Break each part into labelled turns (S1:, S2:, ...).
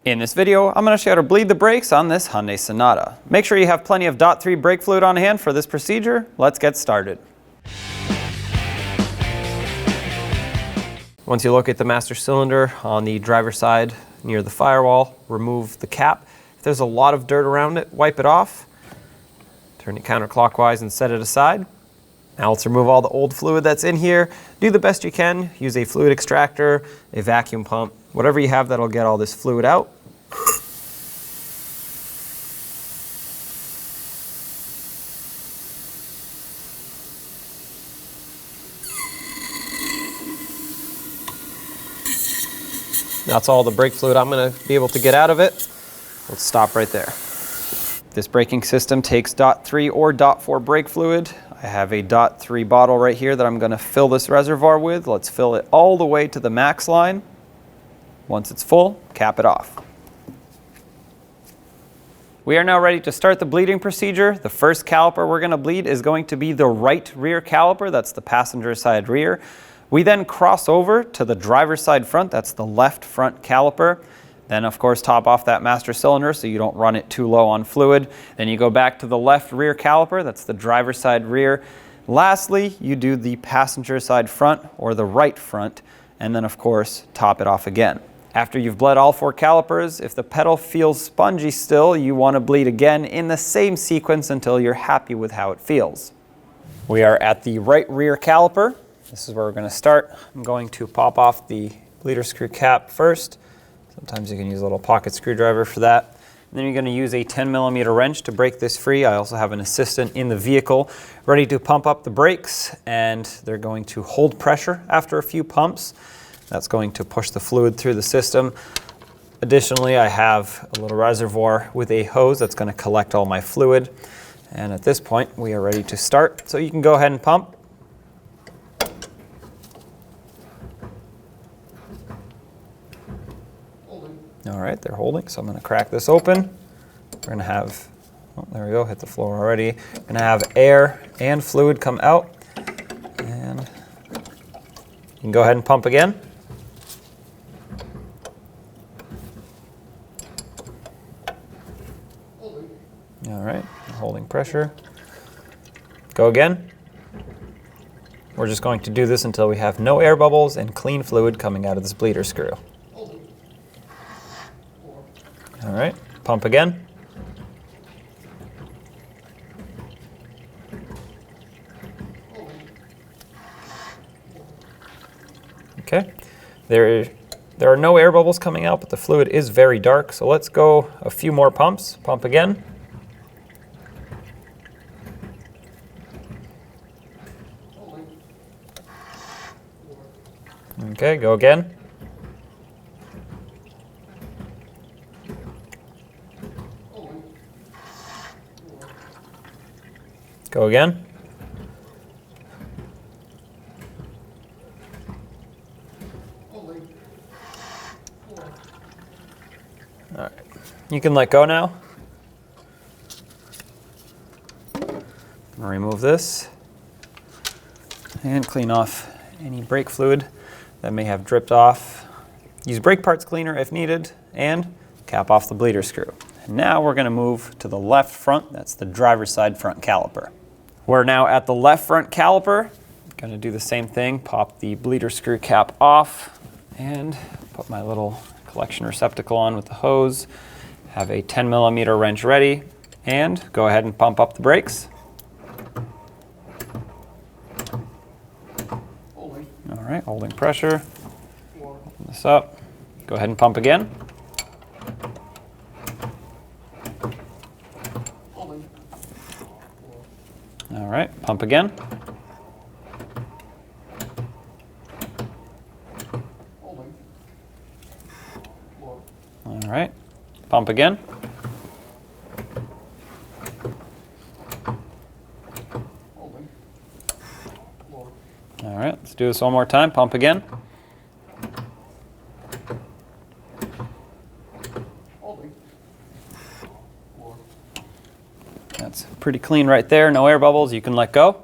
S1: In this video, I'm going to show you how to bleed the brakes on this Hyundai Sonata. Make sure you have plenty of .3 brake fluid on hand for this procedure. Let's get started. Once you locate the master cylinder on the driver's side near the firewall, remove the cap. If there's a lot of dirt around it, wipe it off. Turn it counterclockwise and set it aside. Now let's remove all the old fluid that's in here. Do the best you can. Use a fluid extractor, a vacuum pump, whatever you have that'll get all this fluid out. That's all the brake fluid I'm going to be able to get out of it. Let's stop right there. This braking system takes .3 or .4 brake fluid. I have a .3 bottle right here that I'm going to fill this reservoir with. Let's fill it all the way to the max line. Once it's full, cap it off. We are now ready to start the bleeding procedure. The first caliper we're going to bleed is going to be the right rear caliper. That's the passenger side rear. We then cross over to the driver's side front. That's the left front caliper. Then, of course, top off that master cylinder so you don't run it too low on fluid. Then you go back to the left rear caliper. That's the driver's side rear. Lastly, you do the passenger side front or the right front, and then, of course, top it off again. After you've bled all four calipers, if the pedal feels spongy still, you want to bleed again in the same sequence until you're happy with how it feels. We are at the right rear caliper. This is where we're going to start. I'm going to pop off the bleeder screw cap first. Sometimes you can use a little pocket screwdriver for that. And then you're going to use a 10mm wrench to break this free. I also have an assistant in the vehicle ready to pump up the brakes, and they're going to hold pressure after a few pumps. That's going to push the fluid through the system. Additionally, I have a little reservoir with a hose that's going to collect all my fluid. And at this point, we are ready to start. So you can go ahead and pump. All right, they're holding, so I'm going to crack this open. We're going to have, oh, there we go, hit the floor already. We're going to have air and fluid come out. And you can go ahead and pump again. All right, holding pressure. Go again. We're just going to do this until we have no air bubbles and clean fluid coming out of this bleeder screw. All right, pump again. Okay, there are no air bubbles coming out, but the fluid is very dark, so let's go a few more pumps. Pump again. Okay, go again. Go again. All right. You can let go now. I'll remove this and clean off any brake fluid that may have dripped off. Use brake parts cleaner if needed, and cap off the bleeder screw. And now we're going to move to the left front. That's the driver's side front caliper. We're now at the left front caliper. Going to do the same thing, pop the bleeder screw cap off and put my little collection receptacle on with the hose. Have a 10mm wrench ready and go ahead and pump up the brakes. All right, holding pressure. Open this up. Go ahead and pump again. All right, pump again. All right, pump again. All right, let's do this one more time. Pump again. That's pretty clean right there, no air bubbles. You can let go.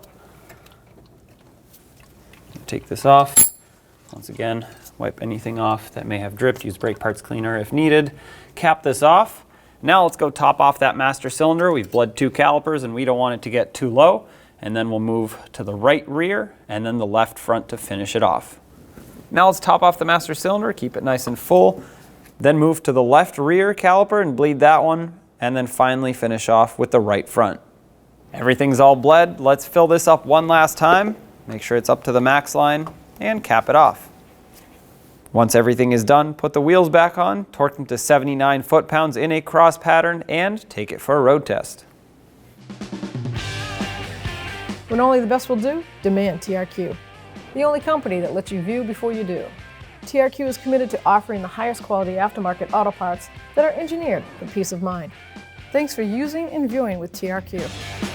S1: Take this off. Once again, Wipe anything off that may have dripped. Use brake parts cleaner if needed. Cap this off. Now let's go top off that master cylinder. We've bled 2 calipers and we don't want it to get too low. And then we'll move to the right rear and then the left front to finish it off. Now let's top off the master cylinder, keep it nice and full. Then move to the left rear caliper and bleed that one. And then finally finish off with the right front. Everything's all bled. Let's fill this up one last time. Make sure it's up to the max line and cap it off. Once everything is done, put the wheels back on, torque them to 79 foot-pounds in a cross pattern, and take it for a road test.
S2: When only the best will do, demand TRQ. The only company that lets you view before you do. TRQ is committed to offering the highest quality aftermarket auto parts that are engineered for peace of mind. Thanks for using and viewing with TRQ.